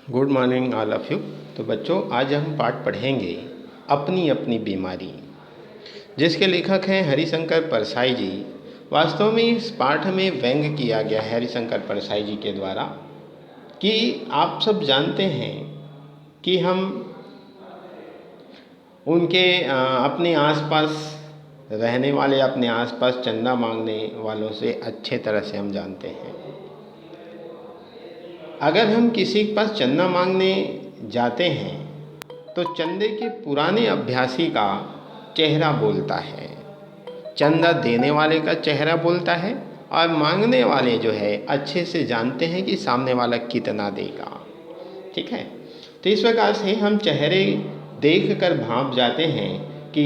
Good morning all of you. तो बच्चों, आज हम पाठ पढ़ेंगे अपनी अपनी बीमारी, जिसके लेखक हैं हरिशंकर परसाई जी। वास्तव में इस पाठ में व्यंग किया गया है हरिशंकर परसाई जी के द्वारा कि आप सब जानते हैं कि हम उनके अपने आसपास रहने वाले, अपने आसपास चंदा मांगने वालों से अच्छे तरह से हम जानते हैं। अगर हम किसी के पास चंदा मांगने जाते हैं तो चंदे के पुराने अभ्यासी का चेहरा बोलता है, चंदा देने वाले का चेहरा बोलता है, और मांगने वाले जो है अच्छे से जानते हैं कि सामने वाला कितना देगा। ठीक है, तो इस प्रकार से हम चेहरे देख कर भांप जाते हैं कि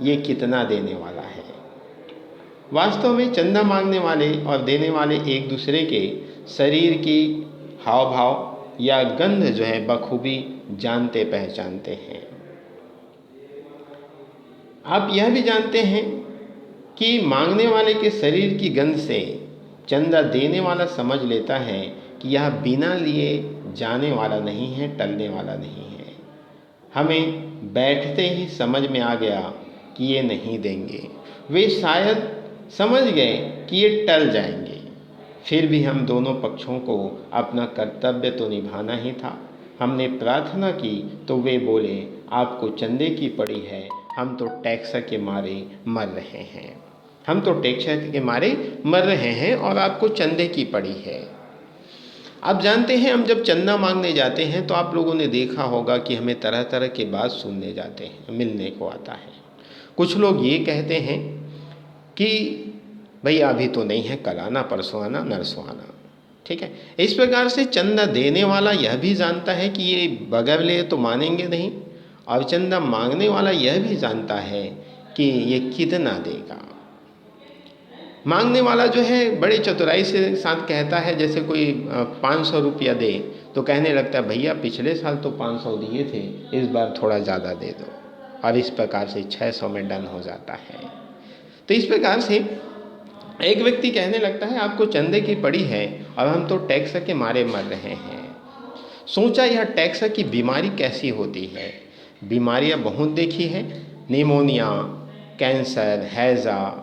ये कितना देने वाला है। वास्तव में चंदा मांगने वाले और देने वाले एक दूसरे के शरीर की हाव भाव या गंध जो है बखूबी जानते पहचानते हैं। आप यह भी जानते हैं कि मांगने वाले के शरीर की गंध से चंदा देने वाला समझ लेता है कि यह बिना लिए जाने वाला नहीं है, टलने वाला नहीं है। हमें बैठते ही समझ में आ गया कि ये नहीं देंगे। वे शायद समझ गए कि ये टल जाएंगे, फिर भी हम दोनों पक्षों को अपना कर्तव्य तो निभाना ही था। हमने प्रार्थना की तो वे बोले, आपको चंदे की पड़ी है, हम तो टैक्स के मारे मर रहे हैं, हम तो टैक्स के मारे मर रहे हैं और आपको चंदे की पड़ी है। आप जानते हैं, हम जब चंदा मांगने जाते हैं तो आप लोगों ने देखा होगा कि हमें तरह तरह की बात सुनने जाते हैं, मिलने को आता है। कुछ लोग ये कहते हैं कि भैया अभी तो नहीं है, कल आना, परसों आना, नरसों आना। ठीक है, इस प्रकार से चंदा देने वाला यह भी जानता है कि ये बगैर ले तो मानेंगे नहीं, और चंदा मांगने वाला यह भी जानता है कि ये कितना देगा। मांगने वाला जो है बड़े चतुराई से साथ कहता है, जैसे कोई 500 रुपया दे तो कहने लगता है, भैया पिछले साल तो 500 दिए थे, इस बार थोड़ा ज़्यादा दे दो, और इस प्रकार से 600 में डन हो जाता है। तो इस प्रकार से एक व्यक्ति कहने लगता है, आपको चंदे की पड़ी है और हम तो टैक्स के मारे मर रहे हैं। सोचा यह टैक्स की बीमारी कैसी होती है। बीमारियां बहुत देखी है, निमोनिया, कैंसर, हैज़ा,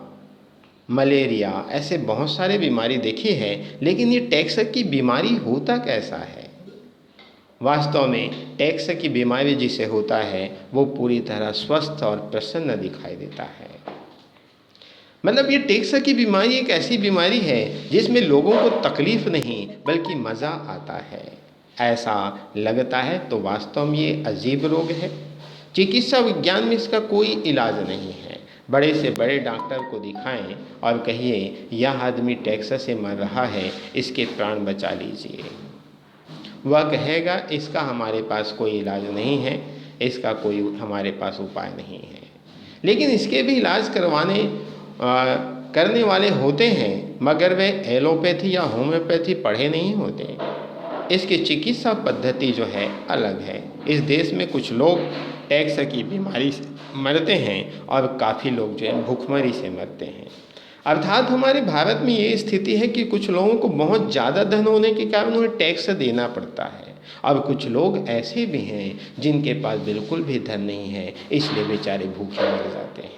मलेरिया, ऐसे बहुत सारे बीमारी देखी है, लेकिन ये टैक्स की बीमारी होता कैसा है। वास्तव में टैक्स की बीमारी जिसे होता है वो पूरी तरह स्वस्थ और प्रसन्न दिखाई देता है। मतलब ये टैक्स की बीमारी एक ऐसी बीमारी है जिसमें लोगों को तकलीफ नहीं बल्कि मज़ा आता है, ऐसा लगता है। तो वास्तव में ये अजीब रोग है। चिकित्सा विज्ञान में इसका कोई इलाज नहीं है। बड़े से बड़े डॉक्टर को दिखाएं और कहिए यह आदमी टैक्स से मर रहा है, इसके प्राण बचा लीजिए। वह कहेगा इसका हमारे पास कोई इलाज नहीं है, इसका कोई हमारे पास उपाय नहीं है। लेकिन इसके भी इलाज करने वाले होते हैं, मगर वे एलोपैथी या होम्योपैथी पढ़े नहीं होते। इसकी चिकित्सा पद्धति जो है अलग है। इस देश में कुछ लोग टैक्स की बीमारी से मरते हैं और काफ़ी लोग जो है भूखमरी से मरते हैं। अर्थात हमारे भारत में ये स्थिति है कि कुछ लोगों को बहुत ज़्यादा धन होने के कारण उन्हें टैक्स देना पड़ता है, और कुछ लोग ऐसे भी हैं जिनके पास बिल्कुल भी धन नहीं है, इसलिए बेचारे भूखे मर जाते हैं।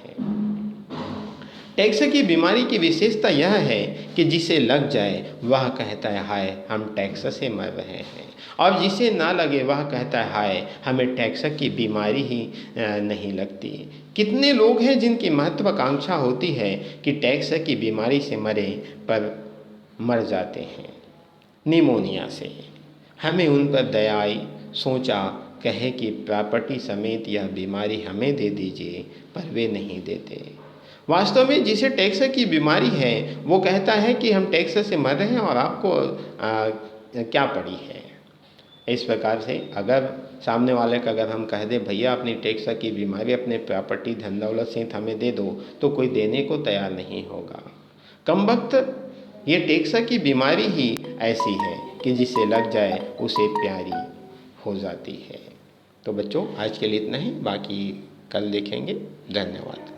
टैक्स की बीमारी की विशेषता यह है कि जिसे लग जाए वह कहता है हाय हम टैक्स से मर रहे हैं, और जिसे ना लगे वह कहता है हाय हमें टैक्स की बीमारी ही नहीं लगती। कितने लोग हैं जिनकी महत्वाकांक्षा होती है कि टैक्स की बीमारी से मरे, पर मर जाते हैं निमोनिया से। हमें उन पर दया आई, सोचा कहे कि प्रॉपर्टी समेत यह बीमारी हमें दे दीजिए, पर वे नहीं देते। वास्तव में जिसे टैक्स की बीमारी है वो कहता है कि हम टैक्स से मर रहे हैं और आपको क्या पड़ी है। इस प्रकार से अगर सामने वाले का अगर हम कह दें भैया अपनी टैक्स की बीमारी अपने प्रॉपर्टी धन दौलत से हमें दे दो, तो कोई देने को तैयार नहीं होगा। कमबख्त ये टैक्स की बीमारी ही ऐसी है कि जिसे लग जाए उसे प्यारी हो जाती है। तो बच्चों, आज के लिए इतना ही, बाकी कल देखेंगे। धन्यवाद।